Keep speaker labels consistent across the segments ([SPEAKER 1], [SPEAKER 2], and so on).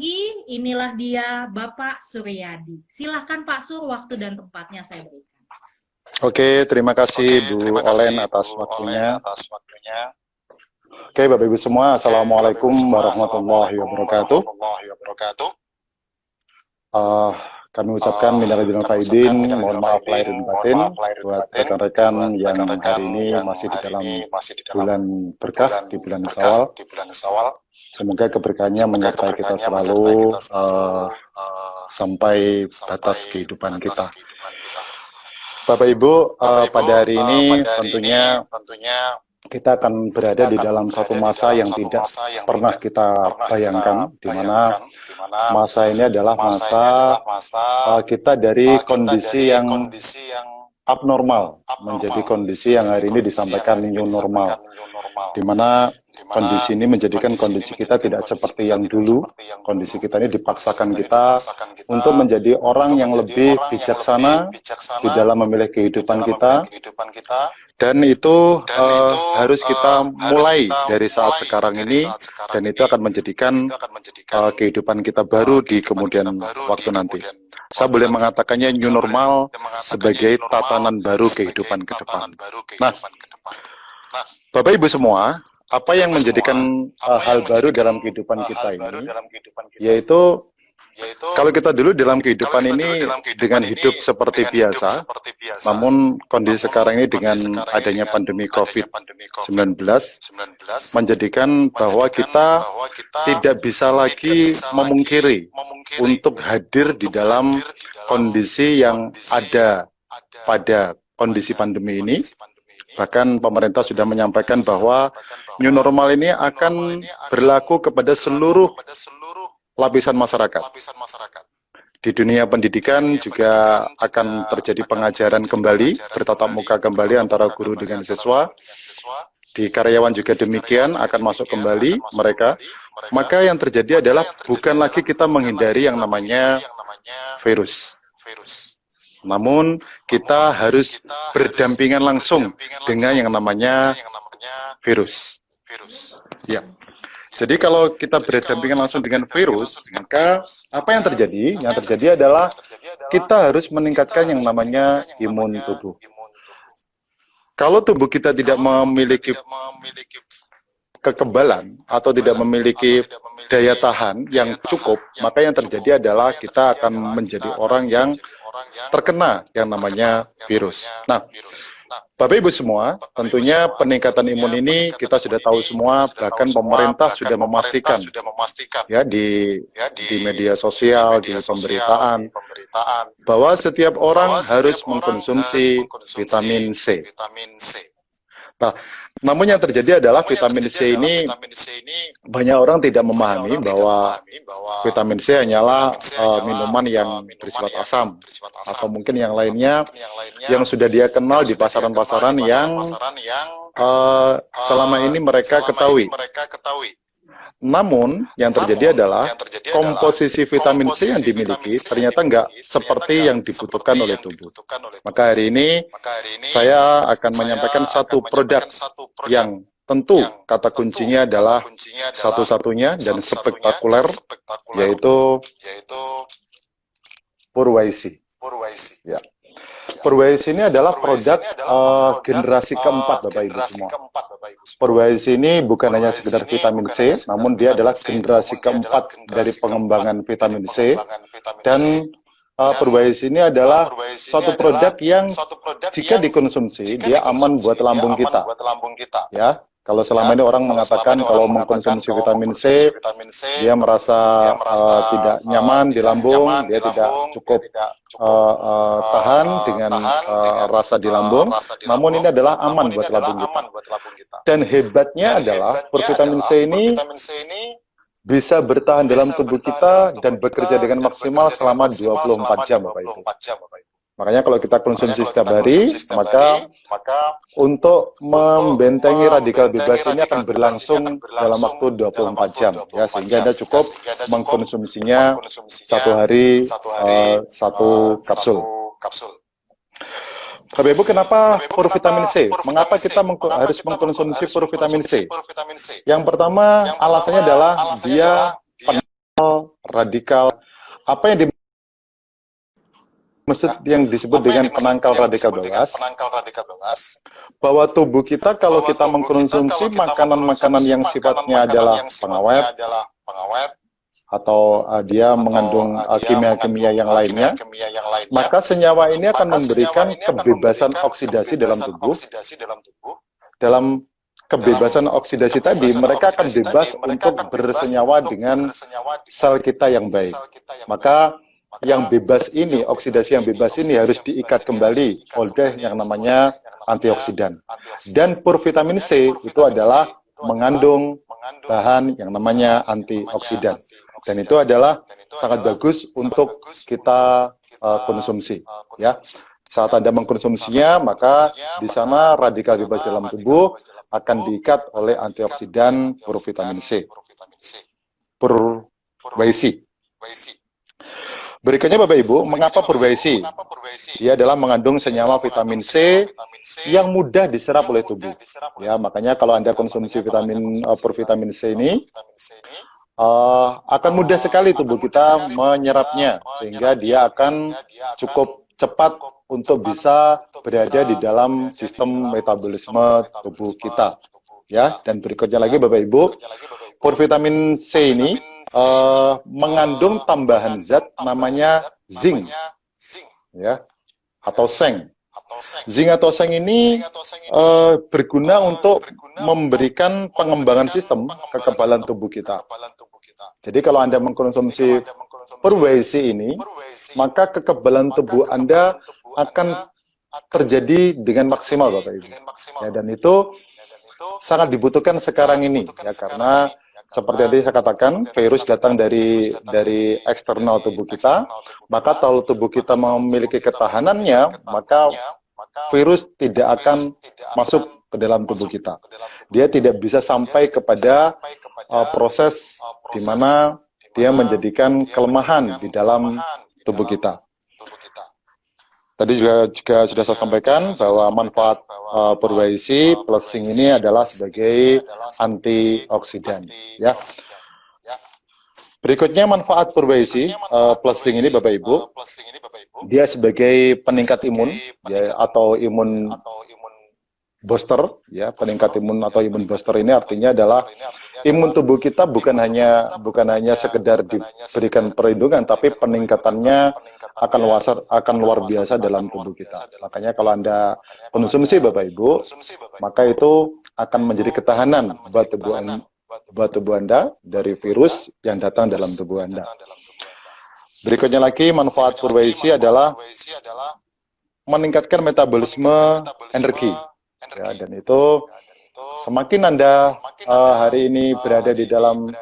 [SPEAKER 1] pagi, inilah dia Bapak Suryadi. Silahkan Pak Sur, waktu dan tempatnya saya berikan.
[SPEAKER 2] Oke, terima kasih Bu Olen atas waktunya. Oke, Bapak Ibu semua, Assalamualaikum warahmatullahi wabarakatuh. Kami ucapkan minal aidin wal faizin, mohon maaf lahir dan batin buat rekan-rekan yang hari ini masih di dalam bulan berkah, di bulan Syawal. Semoga keberkahannya menyertai kita selalu sampai batas kehidupan kita. Bapak Ibu, pada hari ini tentunya kita akan berada di dalam satu masa yang tidak pernah kita bayangkan, di mana masa ini adalah masa kita dari kondisi yang abnormal menjadi kondisi yang hari ini disampaikan new normal, di mana kondisi ini menjadikan kondisi kita tidak seperti yang dulu. Kondisi kita ini dipaksakan kita untuk menjadi orang yang lebih bijaksana di dalam memilih kehidupan kita, dan itu harus kita mulai dari saat sekarang ini, dan itu akan menjadikan kehidupan kita baru di kemudian waktu nanti. Saya boleh mengatakannya new normal sebagai tatanan baru kehidupan ke depan. Nah, Bapak Ibu semua, apa yang menjadikan hal baru dalam kehidupan kita ini, yaitu kalau kita dulu dalam kehidupan ini dengan hidup seperti biasa, namun kondisi sekarang ini dengan adanya pandemi COVID-19 menjadikan bahwa kita tidak bisa lagi memungkiri untuk hadir di dalam kondisi yang ada pada kondisi pandemi ini. Bahkan pemerintah sudah menyampaikan bahwa new normal ini akan berlaku kepada seluruh lapisan masyarakat. Di dunia pendidikan juga akan terjadi pengajaran kembali, bertatap muka kembali antara guru dengan siswa. Di karyawan juga demikian, akan masuk kembali mereka. Maka yang terjadi adalah bukan lagi kita menghindari yang namanya virus. Namun kita harus berdampingan langsung dengan yang namanya virus. Ya. Jadi kalau kita berdampingan langsung dengan virus, maka apa yang terjadi? Yang terjadi adalah kita harus meningkatkan yang namanya imun tubuh. Kalau tubuh kita tidak memiliki kekebalan atau tidak memiliki daya tahan yang cukup, maka yang terjadi adalah kita akan menjadi orang yang terkena yang namanya virus. Nah, Bapak Ibu semua, tentunya peningkatan imun ini kita sudah tahu semua, bahkan pemerintah sudah memastikan ya di media sosial, di pemberitaan, bahwa setiap orang harus mengkonsumsi vitamin C. Nah, namun yang terjadi adalah vitamin C ini banyak orang tidak memahami bahwa vitamin C hanyalah minuman yang bersifat asam, atau mungkin yang lainnya yang sudah dia kenal di pasaran-pasaran yang selama ini mereka ketahui. Namun, yang terjadi adalah komposisi vitamin C yang dimiliki ternyata nggak seperti yang dibutuhkan oleh tubuh. Maka hari ini saya akan menyampaikan satu produk yang tentu kata kuncinya adalah satu-satunya dan spektakuler, yaitu Purwaisi. Ya. Purwaisi ini adalah produk generasi keempat, Bapak Ibu semua. Purwaisi ini bukan hanya sekedar vitamin C, namun dia adalah generasi keempat dari pengembangan vitamin C. Dan Purwaisi ini adalah suatu produk yang jika dikonsumsi, dia aman buat lambung kita. Ya. Kalau selama ini orang mengatakan kalau mengkonsumsi vitamin C, dia merasa tidak nyaman di lambung, dia tidak cukup tahan dengan rasa di lambung, namun ini adalah aman buat lambung kita. Dan hebatnya adalah vitamin C ini bisa bertahan dalam tubuh kita dan bekerja dengan maksimal selama 24 jam, Bapak Ibu. Makanya kalau kita konsumsi setiap hari, maka untuk membentengi radikal bebas ini akan berlangsung dalam waktu 24 jam. Ya, sehingga Anda cukup mengkonsumsinya satu hari satu kapsul. Bapak Ibu, kenapa purvitamin C? Mengapa kita harus mengkonsumsi purvitamin C? Yang pertama, alasannya adalah dia radikal, apa yang yang disebut dengan penangkal radikal bebas, bahwa tubuh kita kalau kita mengkonsumsi makanan-makanan yang sifatnya adalah pengawet, atau dia mengandung kimia-kimia yang lainnya, maka senyawa ini akan memberikan kebebasan oksidasi dalam tubuh. Dalam kebebasan oksidasi tadi, mereka akan bebas untuk bersenyawa dengan sel kita yang baik. Maka yang bebas ini, oksidasi yang bebas ini harus diikat kembali oleh yang namanya antioksidan. Dan purvitamin C itu adalah mengandung bahan yang namanya antioksidan. Dan itu adalah sangat bagus untuk kita konsumsi. Ya, saat Anda mengkonsumsinya, maka di sana radikal bebas dalam tubuh akan diikat oleh antioksidan purvitamin C. Purwaisi. Berikutnya Bapak Ibu, mengapa purwaisi? Dia adalah mengandung senyawa vitamin C yang mudah diserap oleh tubuh. Ya, makanya kalau Anda konsumsi purvitamin C ini, akan mudah sekali tubuh kita menyerapnya, sehingga dia akan cukup cepat untuk bisa berada di dalam sistem metabolisme tubuh kita. Ya, dan berikutnya lagi Bapak Ibu, purvitamin C ini mengandung tambahan zat namanya zinc, ya, atau seng. Zinc atau seng ini berguna untuk memberikan pengembangan sistem kekebalan tubuh kita. Jadi kalau Anda mengkonsumsi purwaisi ini, maka kekebalan tubuh Anda akan terjadi dengan maksimal, Bapak Ibu. Ya, dan itu sangat dibutuhkan sekarang ini, ya, karena seperti tadi saya katakan, virus datang dari eksternal tubuh kita, maka kalau tubuh kita memiliki ketahanannya, maka virus tidak akan masuk ke dalam tubuh kita. Dia tidak bisa sampai kepada proses di mana dia menjadikan kelemahan di dalam tubuh kita. Tadi juga sudah saya sampaikan bahwa manfaat purwaisi plus zinc ini adalah sebagai antioksidan. Ya. Berikutnya manfaat purwaisi plus zinc ini Bapak Ibu, dia sebagai peningkat imun, ya, atau imun booster, ya, peningkat imun atau imun booster ini artinya adalah imun tubuh kita bukan hanya sekedar diberikan perlindungan, tapi peningkatannya akan luar biasa dalam tubuh kita. Makanya kalau Anda konsumsi Bapak Ibu, maka itu akan menjadi ketahanan buat tubuh Anda dari virus yang datang dalam tubuh Anda. Berikutnya lagi, manfaat purwaisi adalah meningkatkan metabolisme energi. Ya, dan itu semakin Anda hari ini berada di dalam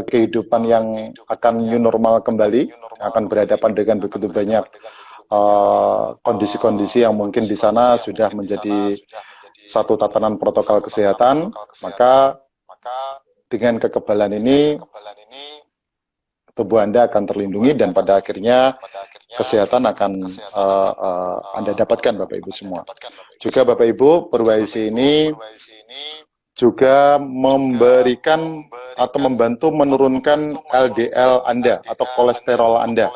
[SPEAKER 2] kehidupan yang akan new normal kembali, akan berhadapan dengan begitu banyak kondisi-kondisi yang mungkin di sana sudah menjadi satu tatanan protokol kesehatan, maka dengan kekebalan ini tubuh Anda akan terlindungi dan pada akhirnya kesehatan akan Anda dapatkan Bapak Ibu semua. Juga Bapak Ibu, purwaisi ini juga memberikan atau membantu menurunkan LDL Anda atau kolesterol Anda.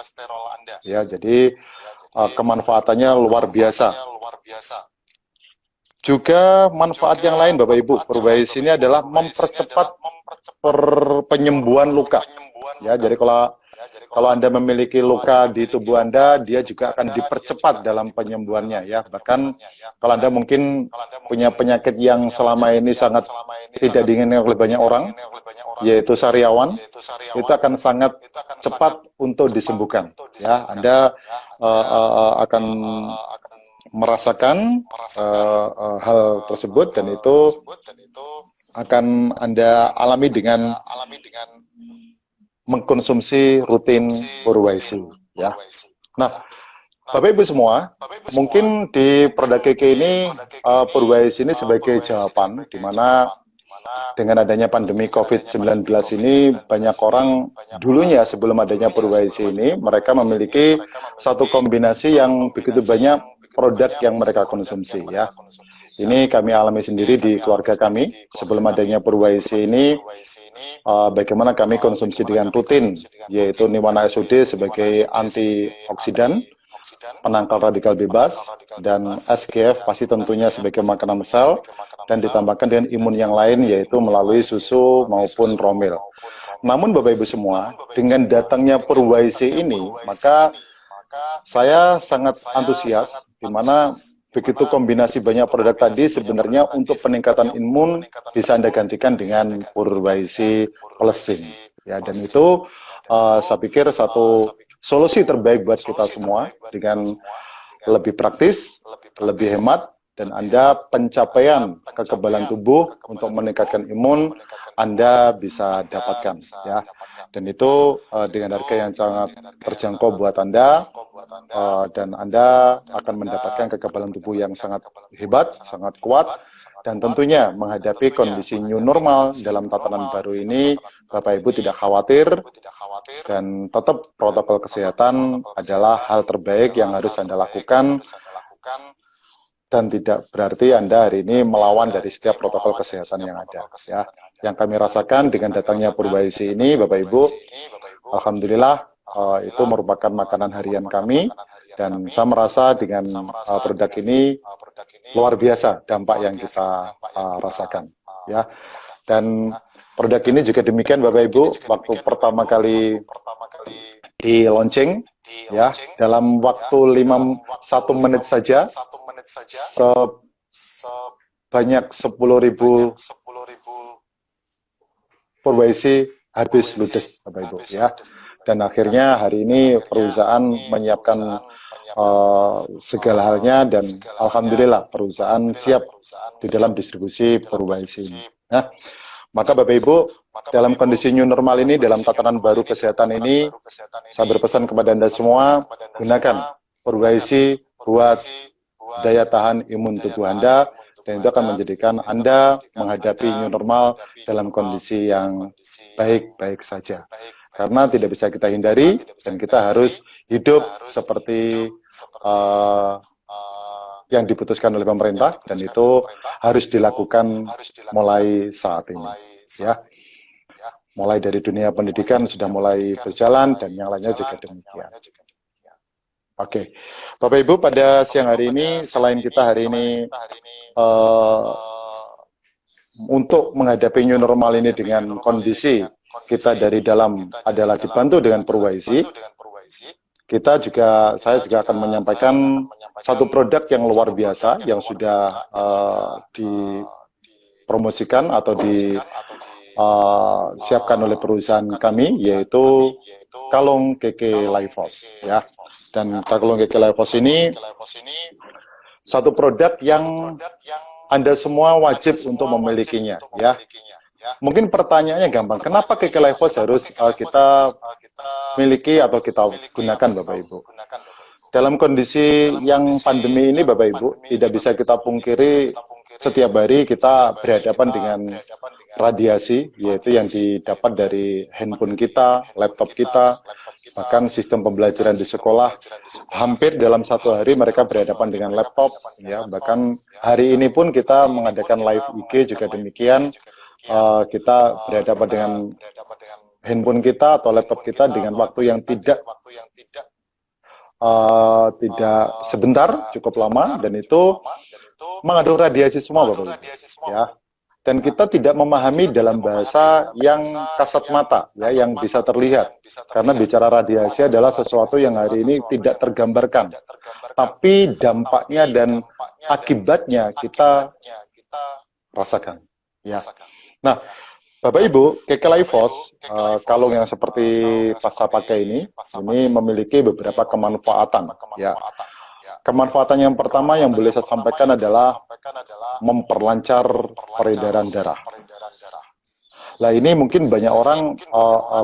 [SPEAKER 2] Ya, jadi kemanfaatannya luar biasa. Juga manfaat yang lain Bapak Ibu, purwaisi ini adalah mempercepat penyembuhan luka. Ya, jadi kalau Anda memiliki luka di tubuh Anda, dia juga akan dipercepat dalam penyembuhannya, ya. Bahkan kalau Anda mungkin punya penyakit yang selama ini sangat tidak diinginkan oleh banyak orang, yaitu sariawan, itu akan sangat cepat untuk disembuhkan. Ya, Anda akan merasakan hal tersebut dan itu akan Anda alami dengan mengkonsumsi rutin purwaisi, ya. Nah, Bapak Ibu semua, mungkin di produk KK ini purwaisi ini sebagai jawaban di mana dengan adanya pandemi COVID-19 ini banyak orang dulunya sebelum adanya purwaisi ini mereka memiliki satu kombinasi yang begitu banyak produk yang mereka konsumsi ya. Ini kami alami sendiri di keluarga kami. Sebelum adanya Purwaisi ini, bagaimana kami konsumsi dengan rutin, yaitu Niwana SOD sebagai antioksidan, penangkal radikal bebas, dan SGF pasti tentunya sebagai makanan sel, dan ditambahkan dengan imun yang lain, yaitu melalui susu maupun romil. Namun Bapak Ibu semua, dengan datangnya Purwaisi ini, maka saya sangat antusias, di mana begitu kombinasi banyak produk tadi sebenarnya untuk peningkatan imun bisa Anda gantikan dengan Purwaisi Plesin. Ya, dan itu saya pikir satu solusi terbaik buat kita semua dengan lebih praktis, lebih hemat, dan Anda pencapaian kekebalan tubuh untuk meningkatkan imun Anda bisa dapatkan ya. Dan itu dengan harga yang sangat terjangkau buat Anda, dan Anda akan mendapatkan kekebalan tubuh yang sangat hebat, sangat kuat, dan tentunya menghadapi kondisi new normal dalam tatanan baru ini, Bapak Ibu tidak khawatir, dan tetap protokol kesehatan adalah hal terbaik yang harus Anda lakukan, dan tidak berarti Anda hari ini melawan dari setiap protokol kesehatan yang ada. Ya, yang kami rasakan dengan datangnya Purwaisi ini, Bapak Ibu, alhamdulillah itu merupakan makanan harian kami, dan saya merasa dengan produk ini luar biasa dampak yang kita rasakan. Ya, dan produk ini juga demikian Bapak Ibu, waktu pertama kali di launching, ya, dalam waktu 1 menit saja, sebanyak 10.000 Purwaisi habis ludes Bapak Ibu ya. Dan akhirnya hari ini perusahaan menyiapkan segala halnya, dan alhamdulillah perusahaan siap di dalam distribusi Purwaisi ini. Nah, maka Bapak Ibu, dalam kondisi new normal ini, dalam tatanan baru kesehatan ini, saya berpesan kepada Anda semua, gunakan Purwaisi buat daya tahan imun tubuh Anda, dan itu akan menjadikan Anda menghadapi new normal dalam kondisi yang baik-baik saja. Karena tidak bisa kita hindari, dan kita harus hidup seperti yang diputuskan oleh pemerintah, dan itu harus dilakukan mulai saat ini. Ya, mulai dari dunia pendidikan sudah mulai berjalan, dan yang lainnya juga demikian. Oke, Bapak Ibu, pada siang hari ini, selain kita hari ini untuk menghadapi new normal ini dengan kondisi kita dari dalam adalah dibantu dengan Purwaisi, saya juga akan menyampaikan satu produk yang luar biasa yang sudah dipromosikan atau disiapkan oleh perusahaan kami, yaitu kalung Keke Lifos ya. Dan kalung Keke Lifos ini satu produk yang Anda semua wajib untuk memilikinya ya. Mungkin pertanyaannya gampang, kenapa Keke Lifos harus kita miliki atau kita gunakan Bapak Ibu? Dalam kondisi yang pandemi ini Bapak Ibu, tidak bisa kita pungkiri setiap hari kita berhadapan dengan radiasi, yaitu yang didapat dari handphone kita, laptop kita, bahkan sistem pembelajaran di sekolah. Hampir dalam satu hari mereka berhadapan dengan laptop, ya. Bahkan hari ini pun kita mengadakan live IG juga demikian. Kita berhadapan dengan handphone kita atau laptop kita dengan waktu yang tidak sebentar, cukup lama, dan itu mengandung radiasi semua Bapak Ibu, ya. Dan kita tidak memahami dalam bahasa yang kasat mata, ya, yang bisa terlihat. Karena bicara radiasi adalah sesuatu yang hari ini tidak tergambarkan. Tapi dampaknya dan akibatnya kita rasakan. Ya. Nah, Bapak Ibu, Keke Lifos, kalung yang seperti saya pakai ini memiliki beberapa kemanfaatan. Ya. Kemanfaatan yang pertama yang boleh saya sampaikan adalah memperlancar peredaran darah. Nah, ini mungkin banyak orang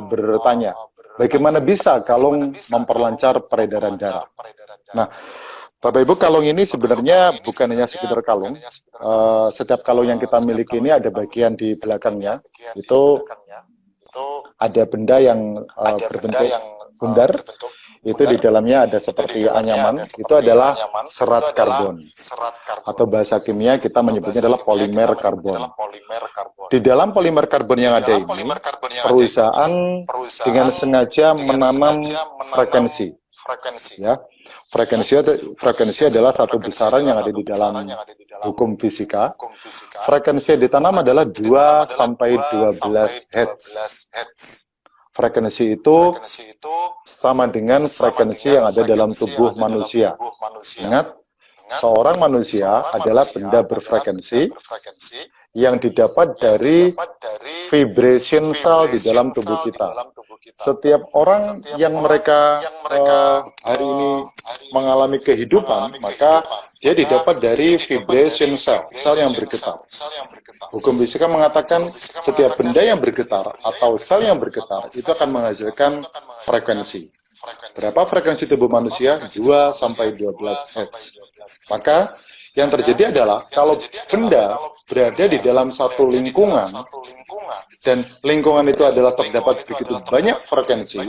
[SPEAKER 2] bertanya, bagaimana bisa kalung memperlancar peredaran darah? Nah, Bapak Ibu, kalung ini sebenarnya bukan hanya sekedar kalung. Setiap kalung yang kita miliki ini ada bagian di belakangnya, itu ada benda yang berbentuk bundar, itu di dalamnya ada seperti anyaman, itu adalah serat karbon. Atau bahasa kimia kita menyebutnya adalah polimer karbon. Di dalam polimer karbon yang ada ini, perusahaan dengan sengaja menanam frekuensi. Ya, frekuensi adalah satu besaran yang ada di dalam hukum fisika. Frekuensi yang ditanam adalah 2 sampai 12 Hz. Frekuensi itu sama dengan frekuensi yang ada dalam tubuh manusia. Ingat, seorang manusia adalah benda berfrekuensi yang didapat dari vibration cell di dalam tubuh kita. Setiap orang yang mereka hari ini mengalami kehidupan, maka dia didapat dari vibration cell, sel yang bergetar. Hukum fisika mengatakan setiap benda yang bergetar atau sel yang bergetar itu akan menghasilkan frekuensi. Berapa frekuensi tubuh manusia? 2 sampai 12 Hz. Maka yang terjadi adalah kalau benda berada di dalam satu lingkungan dan lingkungan itu adalah terdapat begitu banyak frekuensi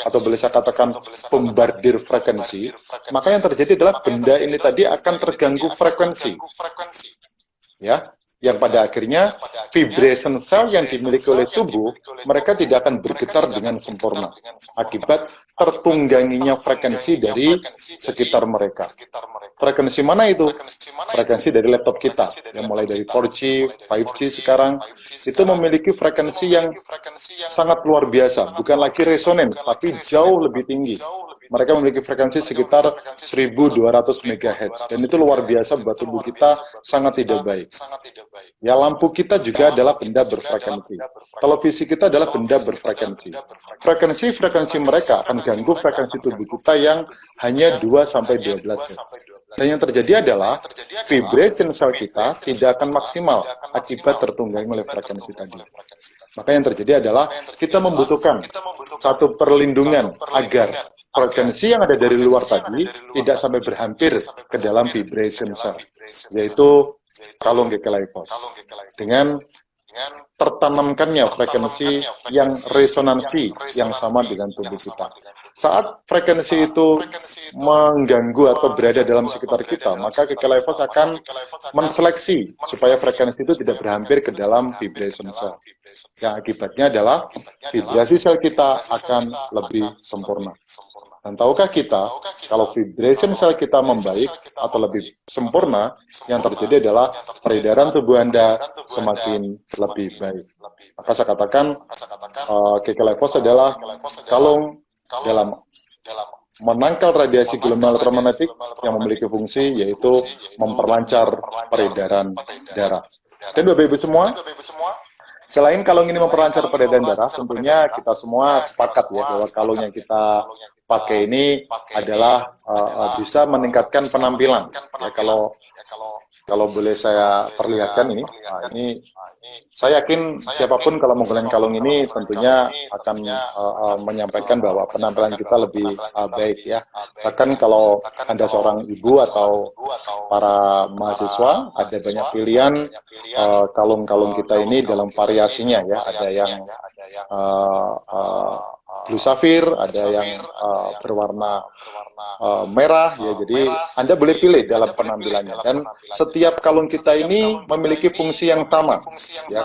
[SPEAKER 2] atau boleh saya katakan pembardir frekuensi, maka yang terjadi adalah benda ini tadi akan terganggu frekuensi. Ya, yang pada akhirnya vibration cell yang dimiliki oleh tubuh mereka tidak akan bergetar dengan sempurna akibat tertungganginya frekuensi dari sekitar mereka. Frekuensi mana itu? Frekuensi dari laptop kita yang mulai dari 4G, 5G sekarang itu memiliki frekuensi yang sangat luar biasa, bukan lagi resonan tapi jauh lebih tinggi. Mereka memiliki frekuensi sekitar 1200 MHz dan itu luar biasa buat tubuh kita, sangat tidak baik. Ya, lampu kita juga adalah benda berfrekuensi. Televisi kita adalah benda berfrekuensi. Frekuensi mereka akan ganggu frekuensi tubuh kita yang hanya 2 sampai 12 Hz. Dan yang terjadi adalah vibration sel kita tidak akan maksimal akibat tertunggangi oleh frekuensi tadi. Maka yang terjadi adalah kita membutuhkan satu perlindungan agar frekuensi yang ada dari luar tadi tidak sampai berhampir ke dalam vibration cell, yaitu kalung Gekelaifos. Dengan tertanamkannya frekuensi yang resonansi yang sama dengan tubuh kita. Saat frekuensi itu mengganggu atau berada dalam sekitar kita, maka Gekelaifos akan menseleksi supaya frekuensi itu tidak berhampir ke dalam vibration cell. Yang akibatnya adalah vibrasi sel kita akan lebih sempurna. Dan tahukah kita, kalau vibration sel kita membaik atau lebih sempurna, yang terjadi adalah peredaran tubuh Anda semakin lebih baik. Maka saya katakan, Gekelaifos adalah kalung dalam menangkal radiasi gelombang elektromagnetik yang memiliki fungsi yaitu memperlancar peredaran darah. Dan Bapak Ibu semua, selain kalung ini memperlancar peredaran darah, tentunya kita semua sepakat ya bahwa kalung yang kita pakai ini adalah bisa meningkatkan penampilan. Ya, kalau boleh saya perlihatkan ini, ini saya yakin siapapun kalau menggunakan kalung ini tentunya akan menyampaikan bahwa penampilan kita lebih baik ya. Bahkan kalau Anda seorang ibu atau para mahasiswa, ada banyak pilihan kalung-kalung kita ini dalam variasinya ya. Ada yang blue sapphire, ada yang berwarna merah ya. Jadi Anda boleh pilih dalam penampilannya, dan setiap kalung kita ini memiliki fungsi yang sama ya.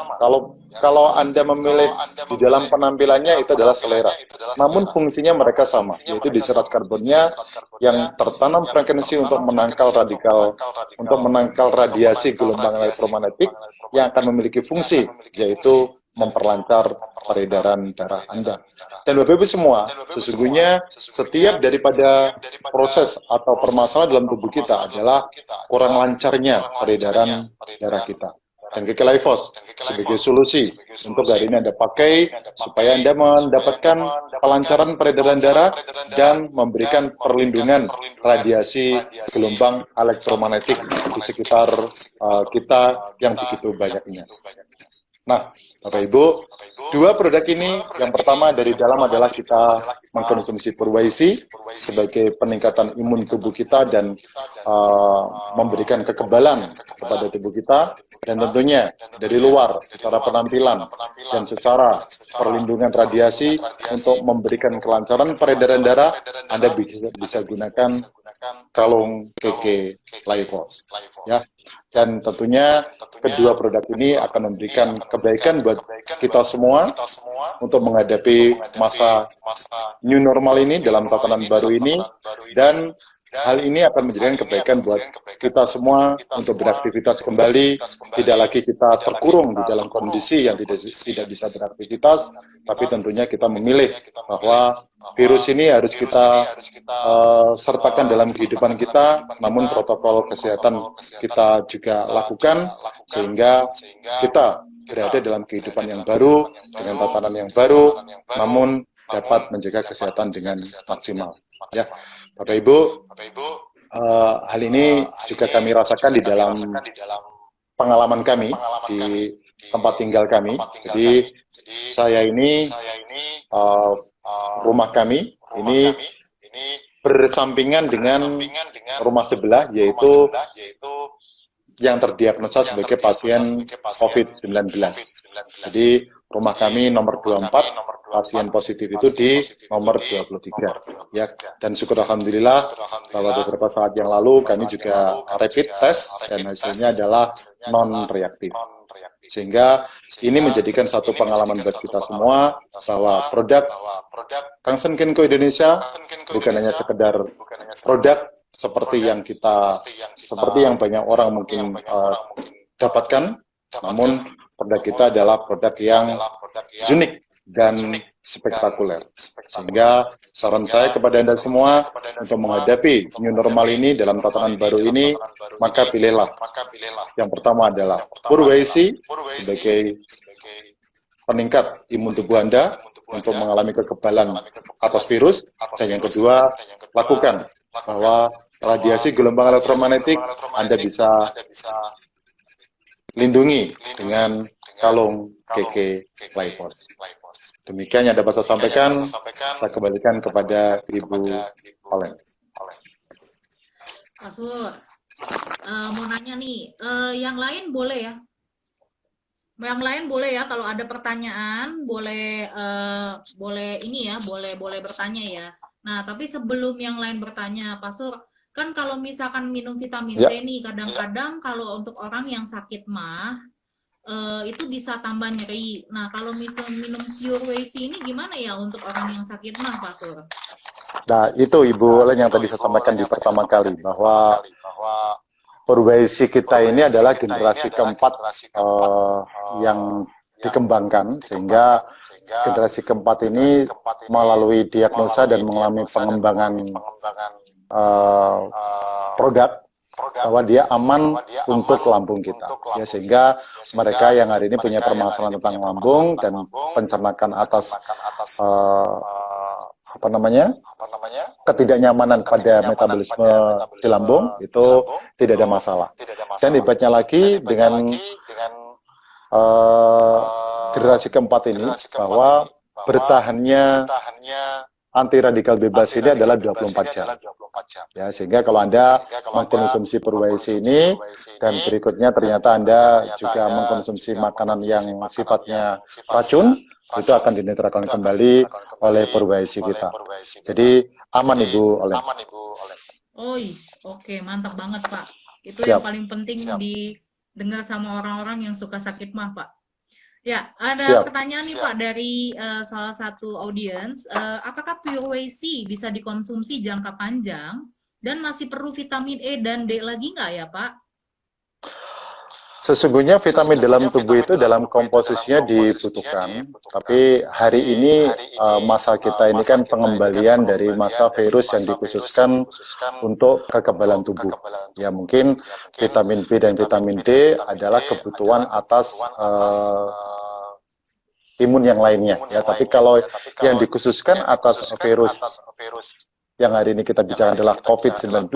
[SPEAKER 2] Kalau Anda memilih di dalam penampilannya itu adalah selera, namun fungsinya mereka sama, yaitu di serat karbonnya yang tertanam frekuensi untuk menangkal radiasi gelombang elektromagnetik yang akan memiliki fungsi yaitu memperlancar peredaran darah Anda. Dan Bapak Ibu semua, sesungguhnya setiap daripada proses atau permasalahan dalam tubuh kita adalah kurang lancarnya peredaran darah kita. Dan Gekelaifos sebagai solusi untuk hari ini Anda pakai supaya Anda mendapatkan pelancaran peredaran darah dan memberikan perlindungan radiasi gelombang elektromagnetik di sekitar kita yang begitu banyaknya. Nah, Bapak Ibu, dua produk ini, yang pertama dari dalam adalah kita mengkonsumsi Purwaisi sebagai peningkatan imun tubuh kita dan memberikan kekebalan kepada tubuh kita, dan tentunya dari luar secara penampilan dan secara perlindungan radiasi untuk memberikan kelancaran peredaran darah, Anda bisa gunakan kalung KK Lifos, ya. Dan tentunya kedua produk ini akan memberikan kebaikan buat kita semua untuk menghadapi masa new normal ini dalam tatanan baru ini, dan hal ini akan menjadikan kebaikan buat kita semua untuk beraktivitas kembali, tidak lagi kita terkurung di dalam kondisi yang tidak bisa beraktivitas, tapi tentunya kita memilih bahwa virus ini harus kita sertakan dalam kehidupan kita, namun protokol kesehatan kita juga lakukan, sehingga kita berada dalam kehidupan yang baru, dengan tatanan yang baru, namun dapat menjaga kesehatan dengan maksimal. Ya, Bapak Ibu, hal ini juga kami rasakan di dalam pengalaman kami di tempat tinggal kami. Jadi saya ini rumah kami ini bersampingan dengan rumah sebelah, yaitu yang terdiagnosa sebagai pasien COVID-19. Jadi rumah kami nomor 24, pasien positif itu di nomor 23. Ya, dan syukur alhamdulillah bahwa beberapa saat yang lalu kami juga rapid test dan hasilnya adalah non reaktif. Sehingga ini menjadikan satu pengalaman buat kita semua bahwa produk Kangsen Kenko Indonesia bukan hanya sekedar produk seperti yang banyak orang mungkin dapatkan, namun produk kita adalah produk yang unik dan spektakuler. Sehingga saran saya kepada Anda semua untuk menghadapi new normal ini dalam tatanan baru ini, maka pilihlah. Yang pertama adalah Purwaisi sebagai peningkat imun tubuh Anda untuk mengalami kekebalan atas virus, dan yang kedua, lakukan bahwa radiasi gelombang elektromagnetik Anda bisa lindungi dengan kalung KK Lifos. Demikian yang dapat saya sampaikan. Saya kembalikan kepada Ibu Olen.
[SPEAKER 1] Pak Sur, mau nanya nih, yang lain boleh ya? Yang lain boleh ya, kalau ada pertanyaan boleh boleh bertanya ya. Nah, tapi sebelum yang lain bertanya, Pak Sur, kan kalau misalkan minum vitamin C nih, kadang-kadang kalau untuk orang yang sakit mah itu bisa tambah nyeri. Nah, kalau misalnya minum Pure Wesi ini gimana ya untuk orang yang sakit mah, Pak Sur?
[SPEAKER 2] Nah, itu Ibu Olen yang tadi saya sampaikan di pertama kali, bahwa Purwaisi kita ini adalah generasi keempat yang dikembangkan, sehingga generasi keempat ini melalui diagnosa dan mengalami pengembangan produk bahwa dia aman untuk lambung kita, ya, sehingga mereka yang hari ini punya permasalahan tentang lambung dan pencernaan atas ketidaknyamanan pada metabolisme di lambung itu tidak ada masalah. Dan hebatnya lagi dengan generasi keempat ini, bahwa bertahannya anti radikal bebas ini adalah 24 jam. Ya, sehingga kalau Anda mengkonsumsi Purwaisi ini dan berikutnya ternyata Anda juga mengkonsumsi makanan yang sifatnya racun, itu akan dinetralkan kembali oleh Purwaisi kita. Jadi aman Ibu Olen.
[SPEAKER 1] Oh, oke, mantap banget Pak. Itu
[SPEAKER 2] Siap.
[SPEAKER 1] yang paling penting didengar sama orang-orang yang suka sakit mah, Pak. Ya, ada
[SPEAKER 2] Siap.
[SPEAKER 1] pertanyaan nih Pak dari salah satu audiens. Apakah Purwaisi bisa dikonsumsi jangka panjang dan masih perlu vitamin E dan D lagi nggak ya Pak?
[SPEAKER 2] Sesungguhnya vitamin dalam tubuh itu dalam komposisinya dibutuhkan, tapi hari ini masa kita ini kan pengembalian dari masa virus yang dikhususkan untuk kekebalan tubuh. Ya, mungkin vitamin B dan vitamin D adalah kebutuhan atas imun yang lainnya, ya. Tapi kalau yang dikhususkan atas virus yang hari ini kita bicara adalah COVID-19,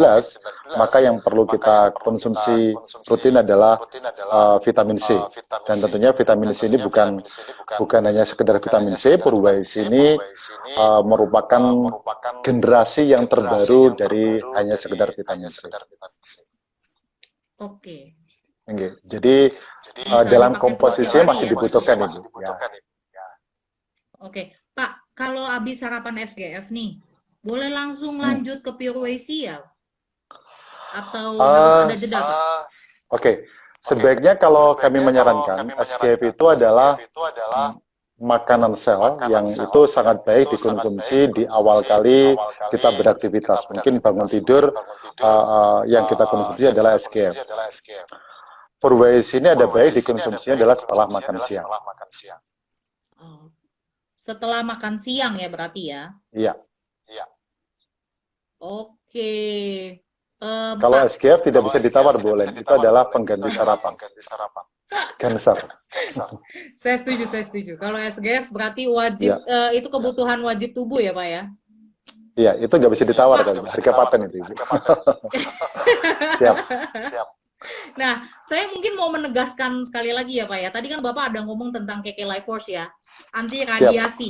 [SPEAKER 2] maka yang perlu kita konsumsi rutin adalah vitamin C. Dan tentunya vitamin C ini bukan hanya sekedar vitamin C. Purwaisi ini merupakan generasi yang terbaru dari hanya sekedar vitamin C.
[SPEAKER 1] Oke.
[SPEAKER 2] Jadi dalam komposisinya masih dibutuhkan Ibu. Ya.
[SPEAKER 1] Oke, Pak, kalau habis sarapan SGF nih, boleh langsung
[SPEAKER 2] Hmm.
[SPEAKER 1] lanjut ke Pure Whey ya? Atau harus
[SPEAKER 2] Ah,
[SPEAKER 1] ada jeda, Pak?
[SPEAKER 2] Oke, sebaiknya kalau kami menyarankan SGF itu adalah makanan sel yang itu sangat baik dikonsumsi di awal kali kita beraktivitas. Mungkin bangun tidur yang kita konsumsi adalah SGF. Purwais ini ada baik dikonsumsinya adalah setelah makan siang.
[SPEAKER 1] Oh, setelah makan siang ya berarti ya?
[SPEAKER 2] Iya.
[SPEAKER 1] Oke.
[SPEAKER 2] Kalau
[SPEAKER 1] Pak,
[SPEAKER 2] SGF tidak bisa ditawar boleh. Itu adalah pengganti sarapan. Cancer.
[SPEAKER 1] saya setuju. Kalau SGF berarti wajib,
[SPEAKER 2] Iya.
[SPEAKER 1] itu kebutuhan wajib tubuh ya, Pak ya?
[SPEAKER 2] Iya, itu nggak bisa ditawar
[SPEAKER 1] Pak,
[SPEAKER 2] kan. Harga paten itu, Ibu. Siap.
[SPEAKER 1] nah, saya mungkin mau menegaskan sekali lagi ya Pak ya. Tadi kan Bapak ada ngomong tentang KK Life Force ya, anti radiasi.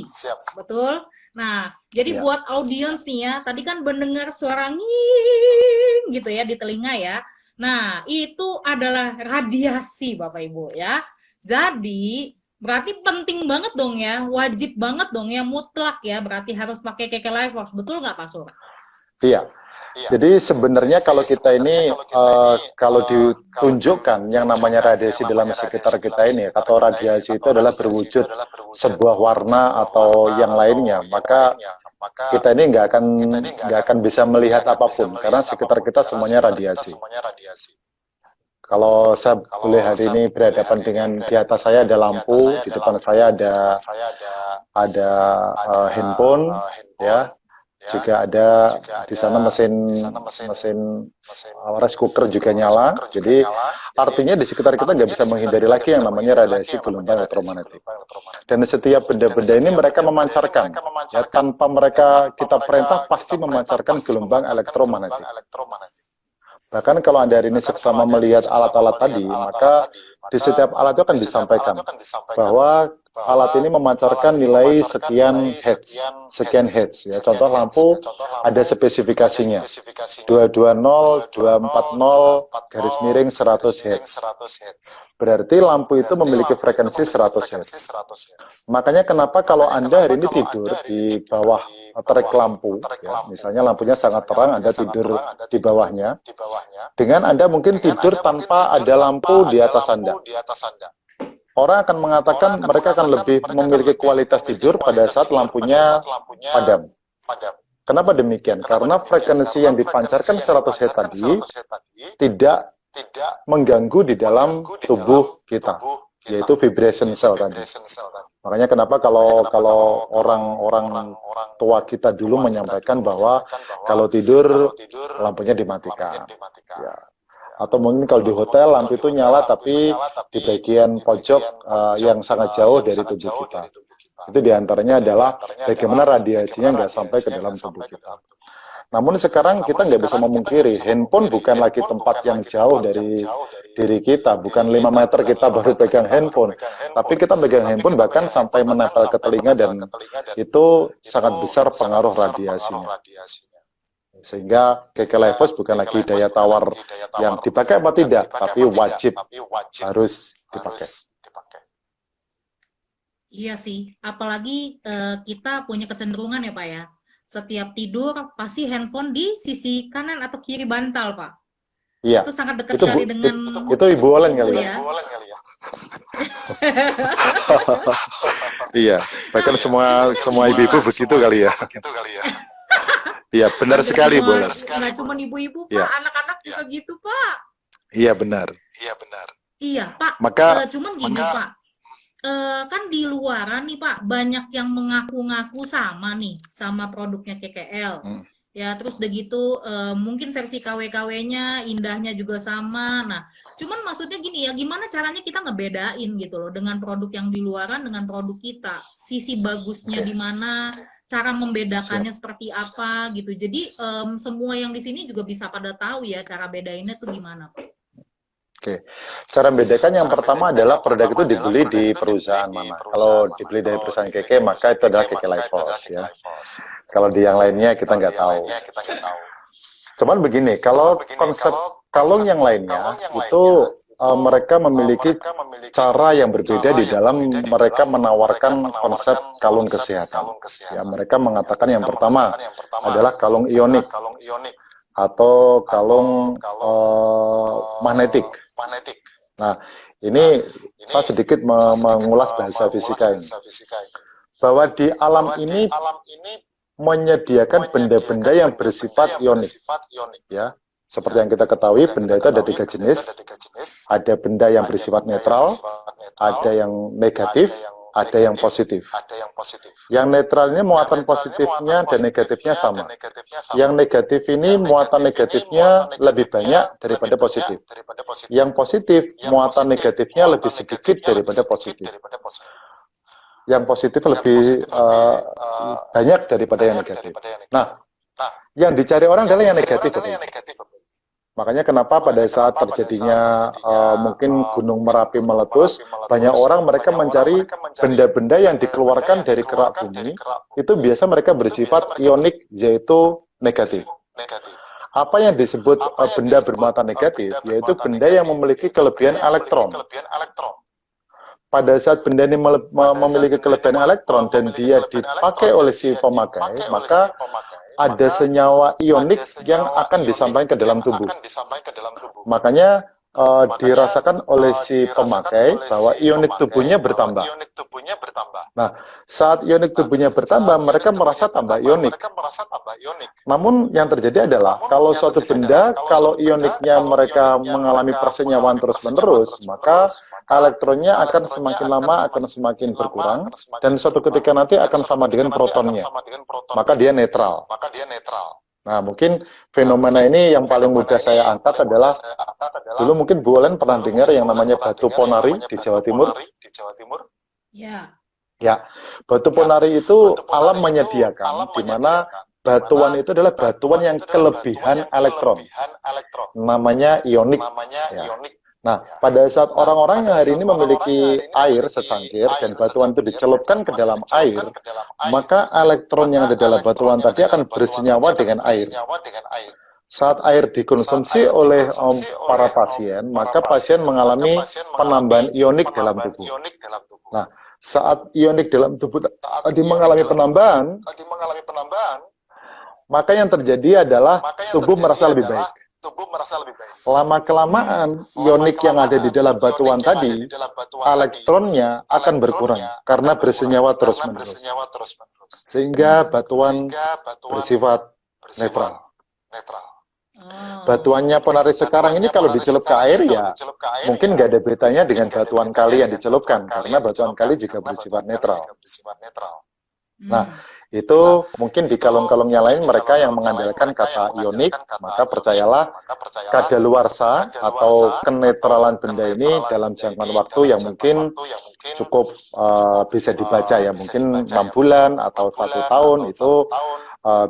[SPEAKER 1] Betul? Nah, jadi
[SPEAKER 2] Iya.
[SPEAKER 1] buat audiens nih ya, tadi kan mendengar suara nging gitu ya di telinga ya. Nah, itu adalah radiasi Bapak Ibu ya. Jadi, berarti penting banget dong ya, wajib banget dong ya, mutlak ya, berarti harus pakai KK Life Force. Betul nggak Pak Sur?
[SPEAKER 2] Iya. Jadi sebenarnya kalau kita ini kalau ditunjukkan yang namanya radiasi dalam sekitar kita ini, atau radiasi itu adalah berwujud sebuah warna atau yang lainnya, maka kita ini nggak akan bisa melihat apapun karena sekitar kita semuanya radiasi. Kalau saya boleh hari ini berhadapan dengan di atas saya ada lampu, di depan saya ada handphone, ya. Juga ada di sana mesin rice cooker juga nyala. Jadi artinya di sekitar kita nggak bisa menghindari lagi yang namanya radiasi gelombang elektromagnetik. Dan setiap benda-benda ini mereka memancarkan, ya, tanpa mereka kita perintah pasti memancarkan gelombang elektromagnetik. Bahkan kalau Anda hari ini seksama melihat alat-alat tadi, maka di setiap alat itu akan disampaikan bahwa alat ini memancarkan nilai sekian hertz, ya. Contoh lampu ada spesifikasinya 220, 240, garis miring 100 hertz. Berarti lampu itu memiliki frekuensi 100 hertz. Makanya kenapa kalau Anda hari ini tidur di bawah trek lampu, ya, misalnya lampunya sangat terang, Anda tidur di bawahnya, dengan Anda mungkin tidur tanpa ada lampu di atas Anda. Orang akan mengatakan mereka akan lebih memiliki kualitas tidur pada saat lampunya padam. Kenapa demikian? Karena frekuensi yang dipancarkan 100 Hz tadi tidak mengganggu di dalam tubuh kita, yaitu vibration cell tadi. Makanya kenapa kalau orang-orang tua kita dulu menyampaikan bahwa kalau tidur lampunya dimatikan. Ya. Atau mungkin kalau di hotel lampu itu nyala tapi di bagian pojok yang sangat jauh dari tubuh kita. Itu diantaranya adalah bagaimana radiasinya nggak sampai ke dalam tubuh kita. Namun sekarang kita nggak bisa memungkiri, handphone bukan lagi tempat yang jauh dari diri kita, bukan 5 meter kita baru pegang handphone, tapi kita pegang handphone bahkan sampai menempel ke telinga dan itu sangat besar pengaruh radiasinya. Sehingga KK Life Force bukan lagi daya tawar yang dipakai apa tidak, tapi wajib harus dipakai.
[SPEAKER 1] Iya sih, apalagi kita punya kecenderungan ya Pak ya, setiap tidur pasti handphone di sisi kanan atau kiri bantal Pak.
[SPEAKER 2] Iya.
[SPEAKER 1] Itu sangat dekat sekali dengan
[SPEAKER 2] itu Ibu Olen kali ya. Iya, bahkan semua ibu-ibu begitu kali ya. Iya, benar sekali, Bu.
[SPEAKER 1] Nggak cuma ibu-ibu, Pak, anak-anak juga gitu, Pak.
[SPEAKER 2] Iya, benar.
[SPEAKER 1] Iya, Pak.
[SPEAKER 2] Maka
[SPEAKER 1] cuman gini, Pak. Kan di luaran nih, Pak, banyak yang mengaku-ngaku sama nih, sama produknya KKL. Ya, terus udah gitu, mungkin versi KW-KW-nya, indahnya juga sama. Nah, cuman maksudnya gini ya, gimana caranya kita ngebedain gitu loh, dengan produk yang di luaran, dengan produk kita. Sisi bagusnya di mana, cara membedakannya seperti apa gitu. Jadi semua yang di sini juga bisa pada tahu ya cara bedainnya tuh gimana, Pak.
[SPEAKER 2] Oke, cara membedakan yang pertama adalah produk itu dibeli di perusahaan mana. Kalau dibeli dari perusahaan KK, maka itu adalah KK Life Force ya. Kalau di yang lainnya kita nggak tahu. Cuman begini, kalau konsep kalung yang lainnya itu mereka memiliki cara yang berbeda di dalam mereka menawarkan konsep kalung kesehatan. Ya, mereka mengatakan yang pertama adalah kalung ionik atau kalung magnetik. Nah, ini saya sedikit mengulas bahasa fisika ini. Bahwa di alam ini menyediakan benda-benda yang bersifat ionik. Ya, seperti yang kita ketahui, benda itu ada 3 jenis. Ada benda yang bersifat netral, ada yang negatif, ada yang positif. Yang netral ini muatan positifnya dan negatifnya sama. Yang negatif ini muatan negatifnya lebih banyak daripada positif. Yang positif muatan negatifnya lebih sedikit daripada positif. Yang positif lebih banyak daripada yang negatif. Nah, yang dicari orang adalah yang negatif. Makanya kenapa pada saat terjadinya mungkin Gunung Merapi meletus, banyak orang mereka mencari benda-benda yang dikeluarkan dari kerak bumi, itu biasa mereka bersifat ionik, yaitu negatif. Apa yang disebut benda bermuatan negatif, yaitu benda yang memiliki kelebihan elektron. Pada saat benda ini memiliki kelebihan elektron dan dia dipakai oleh si pemakai, maka ada senyawa ionik yang akan disampaikan ke dalam tubuh. Makanya dirasakan oleh si pemakai bahwa ionik tubuhnya bertambah. Nah, saat ionik tubuhnya bertambah, mereka merasa tambah ionik. Namun yang terjadi adalah kalau suatu benda, kalau ioniknya mereka mengalami persenyawaan terus-menerus, maka elektronnya akan semakin lama akan semakin berkurang, dan suatu ketika nanti akan sama dengan protonnya. Maka dia netral. Nah, mungkin fenomena ini yang paling mudah saya angkat adalah, dulu mungkin Bu Olen pernah dengar yang namanya batu ponari di Jawa Timur?
[SPEAKER 1] Ya.
[SPEAKER 2] Ya, batu ponari itu alam menyediakan, di mana batuan itu adalah batuan yang kelebihan elektron. Namanya ionik. Ya. Nah, pada saat orang-orang yang hari ini memiliki air secangkir dan batuan itu dicelupkan ke dalam air, maka elektron yang ada dalam batuan tadi akan bersenyawa dengan air. Saat air dikonsumsi oleh para pasien, maka pasien mengalami penambahan ionik dalam tubuh. Nah, saat ionik dalam tubuh tadi mengalami penambahan, maka yang terjadi adalah tubuh merasa lebih baik. Lama-kelamaan, ionik yang ada di dalam batuan tadi, elektronnya akan berkurang karena bersenyawa terus-menerus. Sehingga batuan bersifat netral. Batuannya ponari sekarang ini kalau dicelup ke air, ya mungkin nggak ada bedanya dengan batuan kali yang dicelupkan, karena batuan kali juga bersifat netral. Nah, itu mungkin di kalung-kalungnya lain mereka yang mengandalkan kata ionik, maka percayalah kadaluarsa atau kenetralan benda ini dalam jangkauan waktu yang mungkin cukup bisa dibaca ya, mungkin 6 bulan atau 1 tahun itu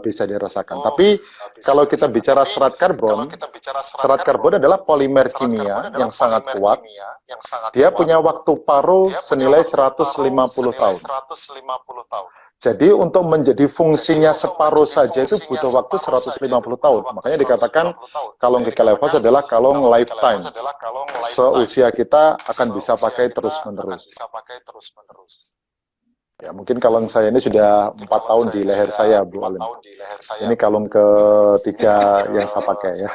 [SPEAKER 2] bisa dirasakan. Tapi kalau kita bicara serat karbon adalah polimer kimia yang sangat kuat. Dia punya waktu paruh senilai 150 tahun. Jadi untuk menjadi fungsinya separuh saja itu butuh waktu 150 tahun. Makanya dikatakan kalung Kekelepas adalah kalung lifetime. Seusia kita akan bisa pakai terus-menerus. Ya, mungkin kalung saya ini sudah 4 tahun di leher saya, Bu Olen. Ini kalung ketiga yang saya pakai ya.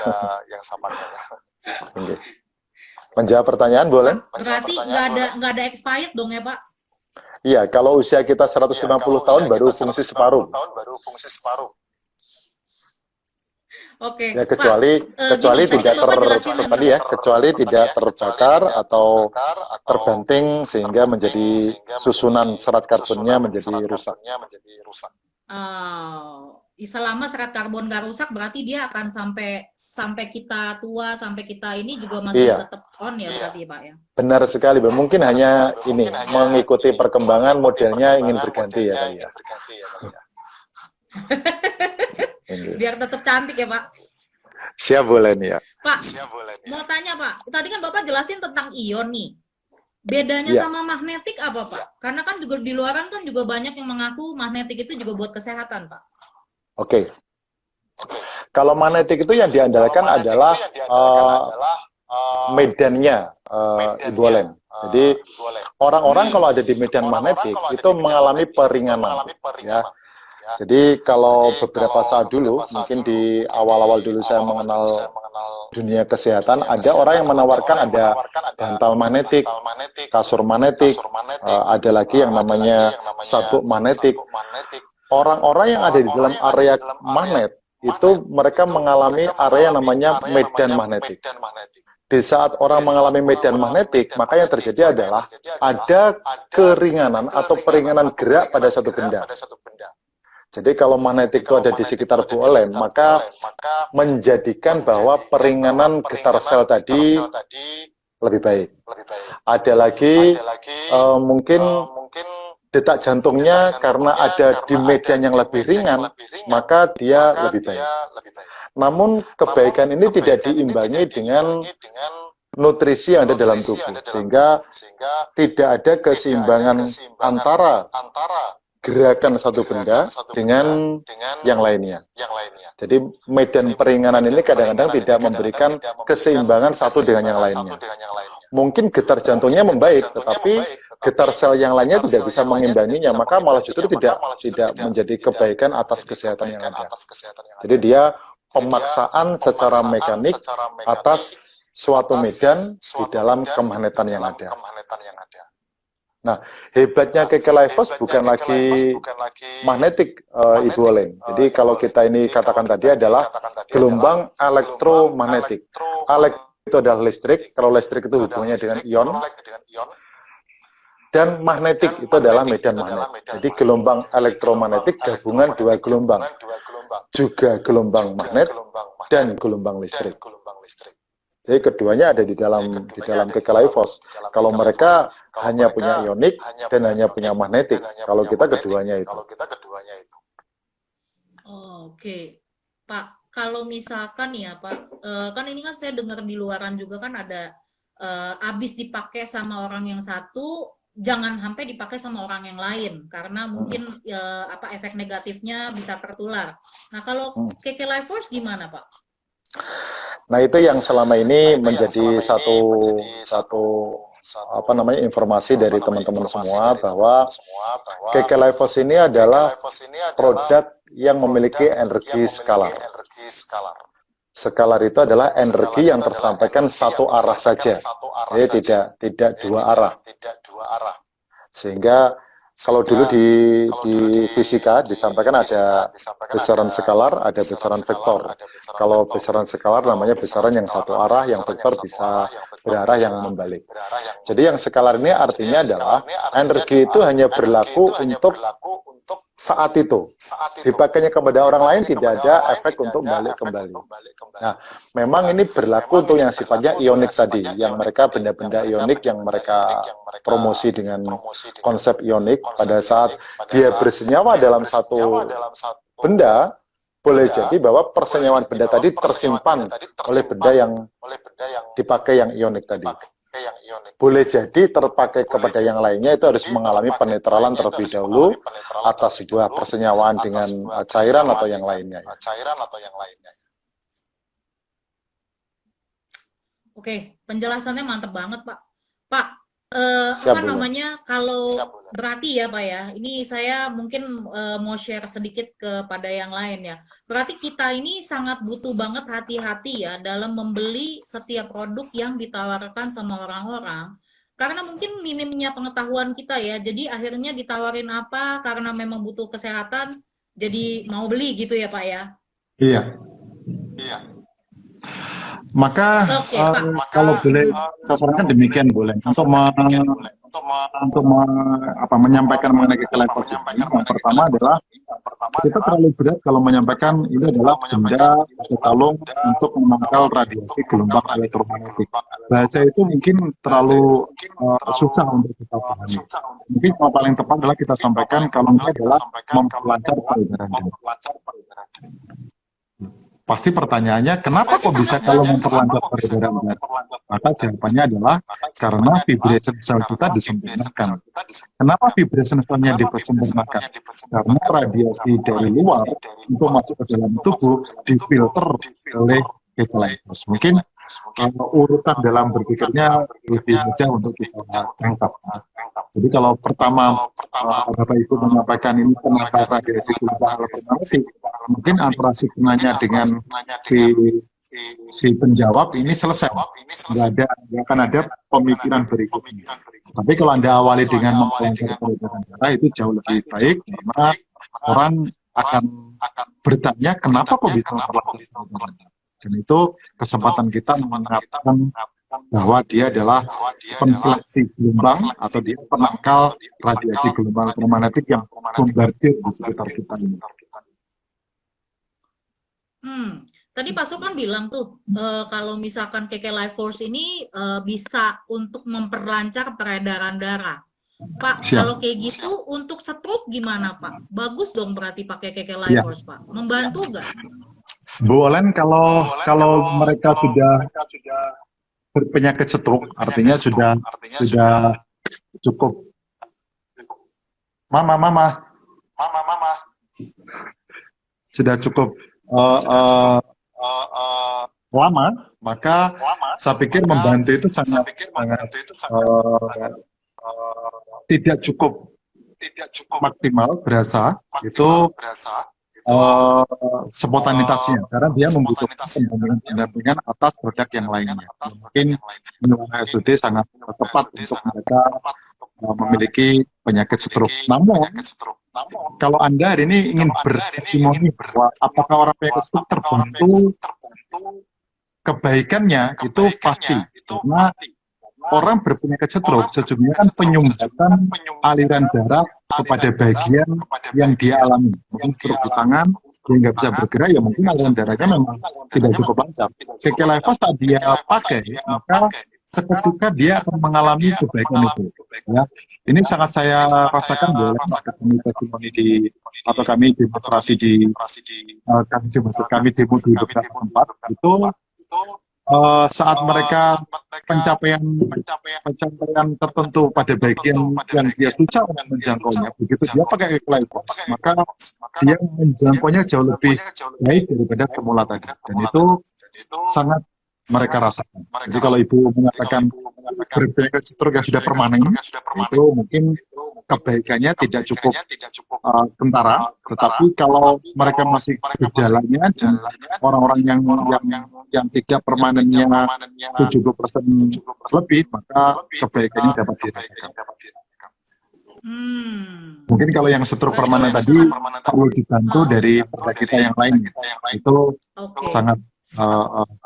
[SPEAKER 2] Menjawab pertanyaan, Bu Olen?
[SPEAKER 1] Berarti nggak ada expired dong ya, Pak?
[SPEAKER 2] Iya, kalau usia kita 150 tahun baru fungsi separuh.
[SPEAKER 1] Oke.
[SPEAKER 2] Ya, kecuali tidak tidak terbakar atau terbanting sehingga menjadi susunan serat karbonnya menjadi rusak.
[SPEAKER 1] Selama serat karbon nggak rusak, berarti dia akan sampai kita tua, sampai kita ini juga masih tetap on ya, berarti Pak ya.
[SPEAKER 2] Benar sekali, mungkin hanya ini mengikuti perkembangan modelnya ingin berganti ya, Pak ya.
[SPEAKER 1] Biar tetap cantik ya, Pak.
[SPEAKER 2] Siap, boleh nih ya.
[SPEAKER 1] Pak, mau tanya Pak, tadi kan Bapak jelasin tentang ion nih. Bedanya sama magnetik apa Pak? Karena kan juga di luaran kan juga banyak yang mengaku magnetik itu juga buat kesehatan Pak.
[SPEAKER 2] Oke. Kalau magnetik itu yang diandalkan adalah medannya Ibu Olen. Jadi orang-orang kalau ada di medan magnetik itu mengalami peringanan, ya. Jadi kalau beberapa saat dulu, mungkin di awal-awal dulu saya mengenal dunia kesehatan, ada orang yang menawarkan ada bantal magnetik, kasur magnetik, ada lagi yang namanya sabuk magnetik. Orang-orang yang ada di dalam area magnet itu mereka mengalami area yang namanya medan magnetik. Di saat orang mengalami medan magnetik, maka yang terjadi adalah ada keringanan atau peringanan gerak pada satu benda. Jadi kalau magnetik itu ada di sekitar Bu Olen, maka menjadikan bahwa peringanan getar sel tadi lebih baik. Ada lagi mungkin detak jantungnya karena ada di medan yang lebih ringan, maka dia lebih baik. Namun kebaikan ini tidak diimbangi dengan nutrisi yang ada dalam tubuh, sehingga tidak ada keseimbangan antara gerakan satu benda dengan yang lainnya. Jadi medan peringanan ini kadang-kadang tidak memberikan keseimbangan satu dengan yang lainnya. Mungkin getar jantungnya membaik, tetapi getar sel yang lainnya tidak bisa mengimbanginya, maka malah justru tidak menjadi kebaikan atas kesehatan yang ada. Jadi dia pemaksaan secara mekanik atas suatu medan di dalam kemagnetan yang ada. Nah, hebatnya Kekelifos bukan lagi magnetik, Ibu Olen. Jadi kalau kita ini katakan tadi adalah gelombang elektromagnetik. Itu adalah listrik, kalau listrik itu hubungannya dengan ion. Dan magnetik itu adalah medan magnet. Jadi gelombang elektromagnetik gabungan dua gelombang. Juga gelombang magnet dan gelombang listrik. Jadi keduanya ada di dalam Kekelifos. Kalau mereka hanya punya ionik dan hanya punya magnetik. Kalau kita keduanya itu.
[SPEAKER 1] Oh, oke. Pak, kalau misalkan ya Pak, kan ini kan saya dengar di luaran juga kan ada habis dipakai sama orang yang satu, jangan sampai dipakai sama orang yang lain karena mungkin efek negatifnya bisa tertular. Nah, kalau Kekelifos gimana Pak?
[SPEAKER 2] Nah, itu yang selama ini menjadi satu informasi dari teman-teman semua bahwa Kekelifos ini adalah produk yang memiliki energi skalar. Skalar itu adalah energi yang tersampaikan satu arah saja, jadi tidak dua arah. Sehingga kalau dulu di fisika disampaikan ada besaran skalar, ada besaran vektor. Kalau besaran skalar namanya besaran yang satu arah, yang vektor bisa berarah yang membalik. Jadi yang skalar ini artinya adalah energi itu hanya berlaku untuk saat itu. Dipakainya kepada orang lain tidak ada efek untuk balik kembali. Nah, memang ini berlaku untuk yang sifatnya ionik tadi, yang mereka benda-benda ionik yang mereka promosi dengan konsep ionik. Pada saat dia bersenyawa dalam satu benda, boleh jadi bahwa persenyawaan benda tadi tersimpan oleh benda yang dipakai yang ionik tadi. Boleh jadi terpakai kepada yang lainnya itu harus mengalami penetralan terlebih dahulu atas sebuah persenyawaan dengan cairan atau yang lainnya.
[SPEAKER 1] Oke, penjelasannya mantap banget Pak. Pak, kalau berarti ya Pak ya, ini saya mungkin mau share sedikit kepada yang lain ya. Berarti kita ini sangat butuh banget hati-hati ya dalam membeli setiap produk yang ditawarkan sama orang-orang. Karena mungkin minimnya pengetahuan kita ya, jadi akhirnya ditawarin apa karena memang butuh kesehatan, jadi mau beli gitu ya Pak ya?
[SPEAKER 3] Iya. Maka kalau boleh saya sarankan demikian boleh untuk menyampaikan mengenai Kekelifos ini. Yang pertama adalah kita terlalu berat kalau menyampaikan ini adalah benda atau kalung untuk menangkal radiasi gelombang elektromagnetik. Bahasa itu mungkin terlalu susah untuk kita pahami. Mungkin yang paling tepat adalah kita sampaikan kalung ini adalah memperlancar peredaran darah. Pasti pertanyaannya, kenapa kok bisa kalau memperlancar peredaran darah? Maka jawabannya adalah karena vibration sel kita disempurnakan. Kenapa vibration selnya disempurnakan? Karena radiasi dari luar untuk masuk ke dalam tubuh difilter oleh Kekelifos. Mungkin urutan dalam berpikirnya lebih mudah untuk kita tangkap. Jadi kalau pertama Bapak Ibu menyampaikan ini penangkal radiasi gelombang elektromagnetik, mungkin antara si penanya dengan si penjawab ini selesai, nggak akan ada pemikiran berikutnya. Tapi kalau Anda awali dengan mempelajari peredaran darah, itu jauh lebih baik karena orang akan bertanya kenapa kok bisa mempelajari peredaran darah. Dan itu kesempatan kita mengatakan bahwa dia adalah penfleksi gelombang atau dia penangkal radiasi gelombang elektromagnetik yang bombardir di sekitar kita ini.
[SPEAKER 1] Tadi Pak Sur kan bilang tuh kalau misalkan KK Life Force ini bisa untuk memperlancar peredaran darah. Pak, kalau kayak gitu untuk stroke gimana Pak? Bagus dong berarti pakai KK Life Force Pak. Membantu nggak?
[SPEAKER 3] Bu Olen, kalau mereka sudah berpenyakit stroke, artinya sudah cukup sudah cukup lama, maka saya pikir membantu itu sangat tidak cukup maksimal berasa itu spontanitasnya, karena dia membutuhkan pendampingan atas produk yang lainnya. Mungkin minuman SUD sangat tepat untuk mereka memiliki penyakit stroke. Namun, kalau Anda hari ini ingin bertestimoni bahwa apakah orang penyakit stroke terbantu, kebaikannya itu pasti, karena orang berpenyakit stroke sejujurnya kan penyumbatan aliran darah kepada bagian yang dia alami. Mungkin stroke di tangan, dia nggak bisa bergerak, ya mungkin aliran darahnya memang tidak cukup lancar. KK Life Force saat dia pakai, maka seketika dia akan mengalami kebaikan itu. Ya, ini sangat saya rasakan boleh kami testimoni atau kami demonstrasi kami demo di beberapa tempat itu. Saat mereka pencapaian tertentu pada bagian yang dia susah untuk menjangkaunya, begitu dia pakai Life Force, maka dia menjangkaunya jauh lebih baik daripada semula tadi, dan itu sangat mereka rasakan. Jadi kalau Ibu mengatakan berpenyakit stroke yang sudah permanen, itu mungkin kebaikannya tidak cukup kentara, tetapi kalau mereka masih gejalanya dan orang-orang yang tidak permanennya 70% lebih, maka kebaikannya dapat dirasakan. Mungkin kalau yang stroke permanen tadi perlu dibantu dari peserta kita yang lain, itu sangat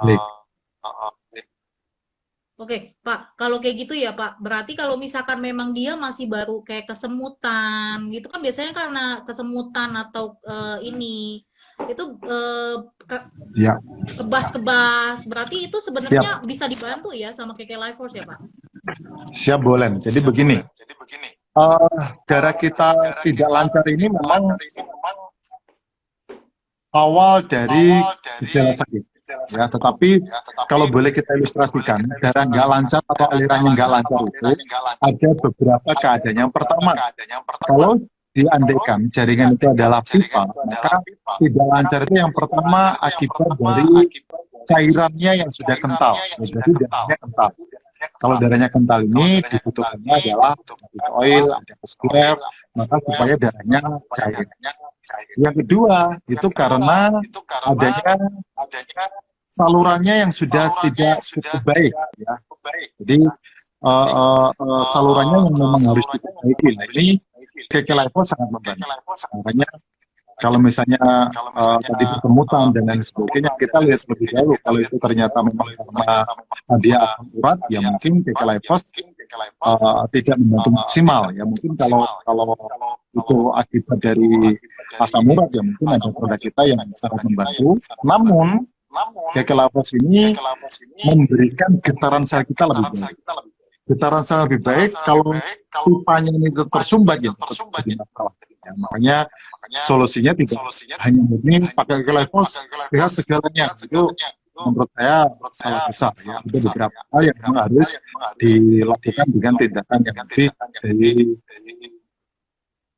[SPEAKER 3] baik.
[SPEAKER 1] Oke, Pak, kalau kayak gitu ya Pak, berarti kalau misalkan memang dia masih baru kayak kesemutan, gitu kan biasanya karena kesemutan atau ini, itu kebas-kebas, berarti itu sebenarnya bisa dibantu ya sama KK Life Force ya Pak?
[SPEAKER 3] Siap, Bolen. Jadi begini, darah kita tidak lancar ini memang awal dari gejala sakit. Ya, tetapi kalau boleh kita ilustrasikan, darah nggak lancar atau alirannya nggak lancar itu ada beberapa keadaan. Yang pertama, kalau diandaikan jaringan itu adalah pipa, maka tidak lancar itu yang pertama akibat dari cairannya yang sudah kental. Jadi darahnya kental. Kalau darahnya kental ini dibutuhkannya adalah oil, ada scrap, maka supaya darahnya cair. Yang kedua itu karena adanya salurannya yang sudah tidak cukup baik, ya. Jadi salurannya yang memang harus diperbaiki. Nah, ini KK Life Force sangat membantu. Makanya kalau misalnya tadi kesemutan dan lain sebagainya, kita lihat lebih dahulu. Kalau itu ternyata memang karena dia asam urat, ya mungkin KK Life Force tidak membantu maksimal. Ya mungkin kalau itu akibat dari asam urat, ya mungkin ada produk kita yang sangat membantu. Namun KK Life Force ini memberikan getaran sel kita lebih baik. Getaran sel lebih baik kalau pipanya ini tersumbat, ya jadi masalah. Ya, makanya solusinya tidak hanya murni pakai KK Life Force, lihat segalanya. Itu menurut saya salah besar. Ya. Ada beberapa hal yang memang harus dilakukan dengan tindakan yang lebih dari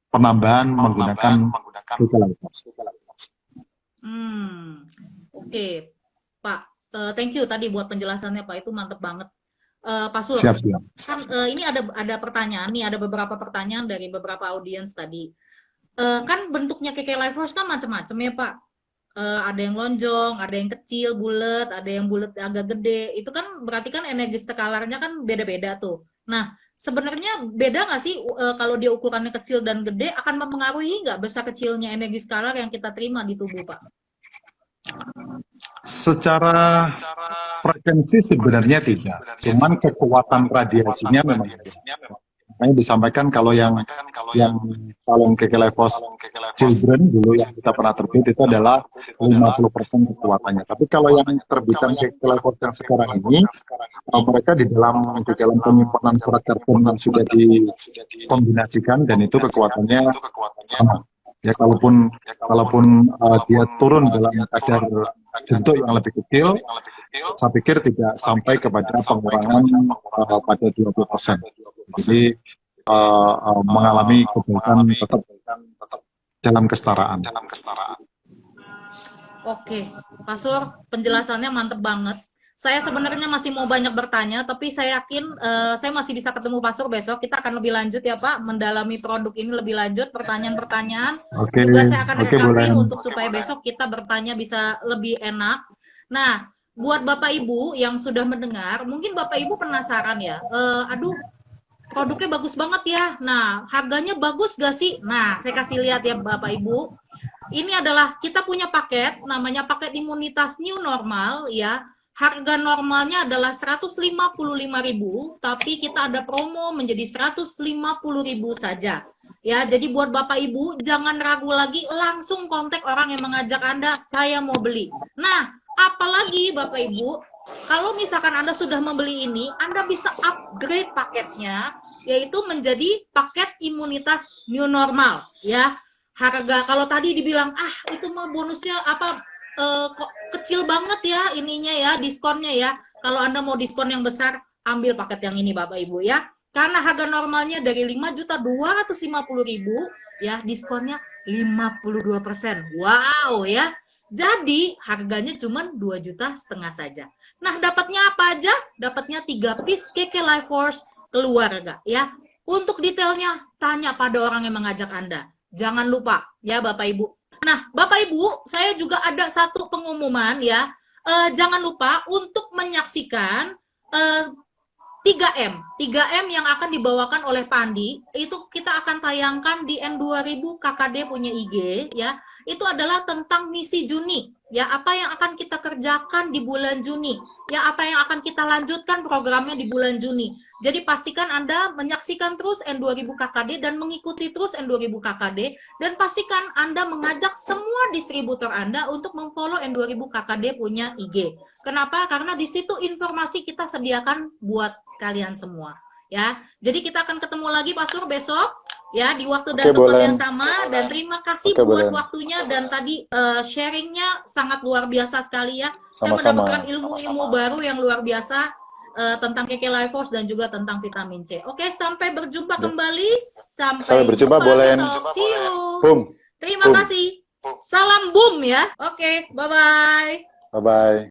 [SPEAKER 3] penambahan menggunakan KK Life Force.
[SPEAKER 1] Oke, Pak. Thank you tadi buat penjelasannya Pak, itu mantep banget. Pak Sur,
[SPEAKER 3] Siap.
[SPEAKER 1] kan ini ada pertanyaan nih, ada beberapa pertanyaan dari beberapa audiens tadi. Kan bentuknya KK Lifeforce kan macam-macam ya Pak. Ada yang lonjong, ada yang kecil, bulat, ada yang bulat agak gede. Itu kan berarti kan energi skalarnya kan beda-beda tuh. Nah, sebenarnya beda nggak sih kalau dia ukurannya kecil dan gede akan mempengaruhi nggak besar kecilnya energi skalar yang kita terima di tubuh Pak?
[SPEAKER 3] Secara frekuensi sebenarnya tidak, cuman kekuatan radiasinya memang beda. Makanya disampaikan kalau yang kalung KK Lifeforce Children dulu yang kita pernah terbit itu adalah 50% kekuatannya. Tapi kalau yang terbitan KK Lifeforce yang sekarang ini, mereka di dalam penyimpanan surat karbon yang sudah dikombinasikan dan itu kekuatannya sama. Ya kalaupun dia turun dalam kadar bentuk yang lebih kecil, saya pikir tidak sampai kepada pengurangan pada 20%. Jadi mengalami kebaikan tetap dalam kesetaraan.
[SPEAKER 1] Oke, Pak Sur, penjelasannya mantep banget. Saya sebenarnya masih mau banyak bertanya, tapi saya yakin saya masih bisa ketemu Pak Sur besok. Kita akan lebih lanjut ya Pak, mendalami produk ini lebih lanjut, pertanyaan-pertanyaan. Juga saya akan rekapin untuk supaya besok kita bertanya bisa lebih enak. Nah, buat Bapak Ibu yang sudah mendengar, mungkin Bapak Ibu penasaran ya, aduh, produknya bagus banget ya. Nah, harganya bagus gak sih? Nah, saya kasih lihat ya Bapak Ibu. Ini adalah kita punya paket, namanya paket imunitas new normal ya. Harga normalnya adalah 155.000, tapi kita ada promo menjadi 150.000 saja. Ya, jadi buat Bapak Ibu jangan ragu lagi, langsung kontak orang yang mengajak Anda, saya mau beli. Nah, apalagi Bapak Ibu, kalau misalkan Anda sudah membeli ini, Anda bisa upgrade paketnya, yaitu menjadi paket imunitas new normal ya. Harga kalau tadi dibilang itu mah bonusnya kok kecil banget ya ininya ya, diskonnya ya. Kalau Anda mau diskon yang besar, ambil paket yang ini Bapak Ibu ya. Karena harga normalnya dari 5.250.000 ya, diskonnya 52%. Wow ya. Jadi harganya cuma 2,5 juta saja. Nah, dapatnya apa aja? Dapatnya 3 piece KK Lifeforce keluarga ya. Untuk detailnya tanya pada orang yang mengajak Anda. Jangan lupa ya Bapak Ibu. Nah, Bapak Ibu, saya juga ada satu pengumuman ya. Jangan lupa untuk menyaksikan 3M. 3M yang akan dibawakan oleh Pandi, itu kita akan tayangkan di N2000 KKD punya IG ya. Itu adalah tentang misi Juni. Ya, apa yang akan kita kerjakan di bulan Juni. Ya, apa yang akan kita lanjutkan programnya di bulan Juni. Jadi pastikan Anda menyaksikan terus N2000 KKD dan mengikuti terus N2000 KKD dan pastikan Anda mengajak semua distributor Anda untuk memfollow N2000 KKD punya IG. Kenapa? Karena di situ informasi kita sediakan buat kalian semua. Ya, jadi kita akan ketemu lagi Pak Sur besok ya di waktu dan tempat yang sama. Dan terima kasih buat waktunya dan tadi sharingnya sangat luar biasa sekali ya.
[SPEAKER 2] Sama-sama.
[SPEAKER 1] Saya mendapatkan ilmu-ilmu baru yang luar biasa tentang KK Lifeforce dan juga tentang vitamin C. Oke, sampai berjumpa kembali. Sampai
[SPEAKER 2] berjumpa, boleh.
[SPEAKER 1] See you.
[SPEAKER 2] Boom.
[SPEAKER 1] Terima kasih. Salam boom ya. Oke, bye-bye.
[SPEAKER 2] Bye-bye.